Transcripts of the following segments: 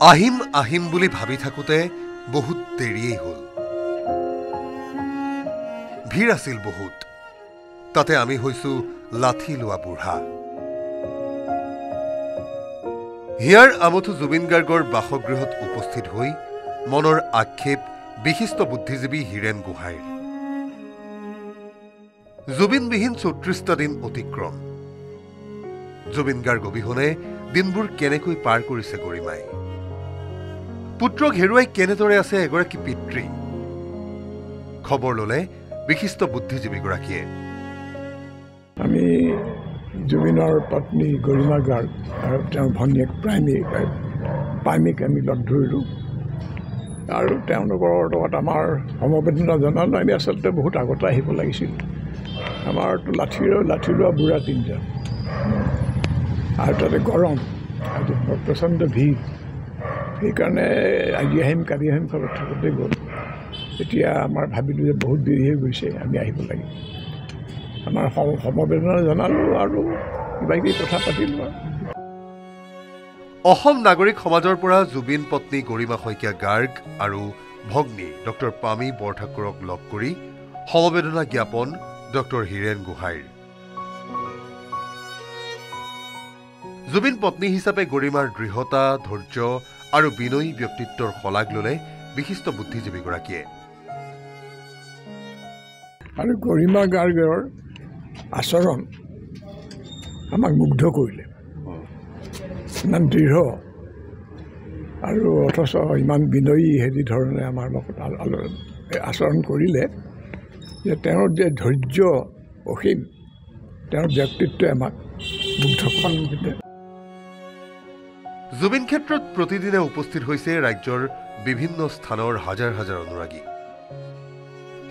আহিম আহিম বুলি ভাবি থাকোতে বহুত দেৰিয়েই হ'ল। ভিৰ আছিল বহুত। তাতে আমি হৈছো লাঠি লোৱা বুঢ়া। হিয়াৰ আমঠু জুবিন গাৰ্গৰ বাসগৃহত উপস্থিত হৈ মনৰ আক্ষেপ বিশিষ্ট বুদ্ধিজীৱী হীৰেন গোহাঁইৰ। জুবিনবিহীন ৩৪টা দিন অতিক্ৰম। জুবিন গাৰ্গ অবিহনে দিনবোৰ কেনেকৈ পাৰ কৰিছে গৰিমাই? পুত্ৰক হেৰুৱাই কেনেদৰে আছে এগৰাকী পিতৃ? খবৰ ললে বিশিষ্ট বুদ্ধিজীৱীগৰাকীয়ে। আমি জুবিনৰ পত্নী গৰিমা গাৰ্গ আৰু তেওঁৰ ভনীয়েক পাইমিক আমি লগ ধৰিলোঁ আৰু তেওঁলোকৰ লগত আমাৰ সমবেদনা জনালোঁ। আমি আচলতে বহুত আগতে আহিব লাগিছিল। আমাৰতো লাঠি লোৱা বুঢ়া তিনিজন আৰু তাতে গৰম আজি প্ৰচণ্ড ভিৰ। সেইকাৰণে আজি আহিম কালি আহিম ঘৰত থাকোঁতে গ'ল। এতিয়া আমাৰ ভাবিলোঁ যে বহুত দেৰি হৈ গৈছে, আমি আহিব লাগিব। আমাৰ সমবেদনা জনালোঁ আৰু কিবা কিবি কথা পাতিলোঁ। অসম নাগৰিক সমাজৰ পৰা জুবিন পত্নী গৰিমা শইকীয়া গাৰ্গ আৰু ভগ্নী ডক্টৰ পামী বৰঠাকুৰক লগ কৰি সমবেদনা জ্ঞাপন ডক্টৰ হীৰেন গোহাঁইৰ। জুবিন পত্নী হিচাপে গৰিমাৰ দৃঢ়তা, ধৈৰ্য আৰু বিনয়ী ব্যক্তিত্বৰ শলাগ ললে বিশিষ্ট বুদ্ধিজীৱীগৰাকীয়ে। আৰু গৰিমা গাৰ্গৰ আচৰণ আমাক মুগ্ধ কৰিলে। ইমান দৃঢ় আৰু অথচ ইমান বিনয়ী ধৰণে আমাৰ লগত আচৰণ কৰিলে যে তেওঁৰ যে ধৈৰ্য অসীম, তেওঁৰ ব্যক্তিত্বই আমাক মুগ্ধ কৰিলে। জুবিন ক্ষেত্ৰত প্ৰতিদিনে উপস্থিত হৈছে ৰাজ্যৰ বিভিন্ন স্থানৰ হাজাৰ হাজাৰ অনুৰাগী।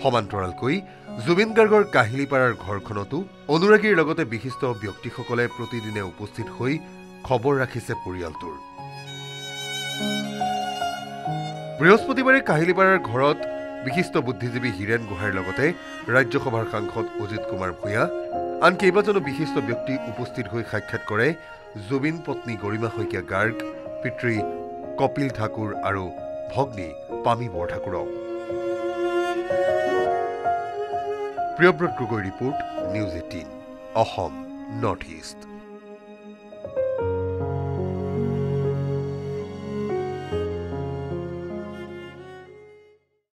সমান্তৰালকৈ জুবিন গাৰ্গৰ কাহিলীপাৰাৰ ঘৰখনতো অনুৰাগীৰ লগতে বিশিষ্ট ব্যক্তিসকলে প্ৰতিদিনে উপস্থিত হৈ খবৰ ৰাখিছে পৰিয়ালটোৰ। বৃহস্পতিবাৰে কাহিলীপাৰাৰ ঘৰত বিশিষ্ট বুদ্ধিজীৱী হীৰেন গোহাঁইৰ লগতে ৰাজ্যসভাৰ সাংসদ অজিত কুমাৰ ভূঞা, আন কেইবাজনো বিশিষ্ট ব্যক্তি উপস্থিত হৈ সাক্ষাৎ কৰে জুবিন পত্নী গৰিমা শইকীয়া গাৰ্গ, পিতৃ কপিল ঠাকুৰ আৰু ভগ্নী পামী বৰঠাকুৰক। Priyabrata Gogoi report, news 18, Assam north east.